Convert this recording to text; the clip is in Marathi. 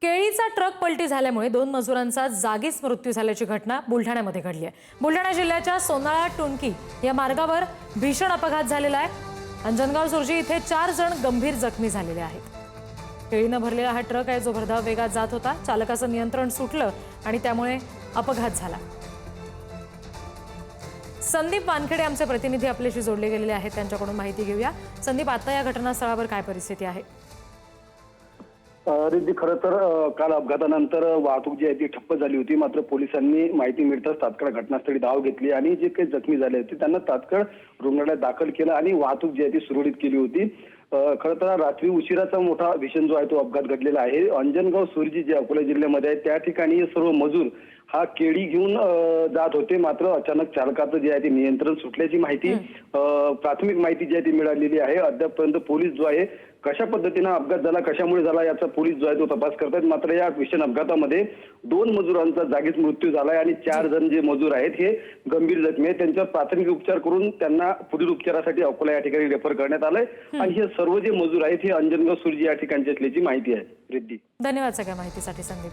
केळीचा ट्रक पलटी झाल्यामुळे 2 मजुरांचा जागीच मृत्यू झाल्याची घटना बुलढाण्यामध्ये घडली आहे। बुलढाणा जिल्ह्याच्या सोनाळा टुणकी या मार्गावर भीषण अपघात झालेला आहे। अंजनगाव सुर्जी इथे 4 जण गंभीर जखमी झालेले आहेत। केळीनं भरलेला हा ट्रक आहे जो भरधाव वेगात जात होता। चालकाचं नियंत्रण सुटलं आणि त्यामुळे अपघात झाला। संदीप वानखेडे आमचे प्रतिनिधी आपल्याशी जोडले गेलेले आहेत, त्यांच्याकडून माहिती घेऊया। संदीप, आता या घटनास्थळावर काय परिस्थिती आहे? रिद्धी, खरं तर काल अपघातानंतर वाहतूक जी आहे ती ठप्प झाली होती। मात्र पोलिसांनी माहिती मिळताच तात्काळ घटनास्थळी धाव घेतली आणि जे काही जखमी झाले होते त्यांना तात्काळ रुग्णालयात दाखल केलं आणि वाहतूक जी आहे ती सुरळीत केली होती। खरं तर रात्री उशिराचा मोठा भीषण जो आहे तो अपघात घडलेला आहे। अंजनगाव सुर्जी जे अकोला जिल्ह्यामध्ये आहे त्या ठिकाणी हे सर्व मजूर हा केळी घेऊन जात होते। मात्र अचानक चालकाचं जे आहे ते नियंत्रण सुटल्याची माहिती प्राथमिक माहिती जी आहे ती मिळालेली आहे। अद्यापपर्यंत पोलीस जो आहे कशा पद्धतीने अपघात झाला, कशामुळे झाला याचा पोलीस जो आहे तो तपास करतात। मात्र या भीषण अपघातामध्ये 2 मजुरांचा जागीच मृत्यू झालाय आणि 4 जण जे मजूर आहेत हे गंभीर जखमी आहेत। त्यांच्यावर प्राथमिक उपचार करून त्यांना पुढील उपचारासाठी अकोला या ठिकाणी रेफर करण्यात आलंय आणि हे सर्व जे मजूर आहेत हे अंजनगाव सुर्जी या ठिकाणचे असल्याची माहिती आहे। रिद्धी, धन्यवाद सगळ्या माहितीसाठी संदीप।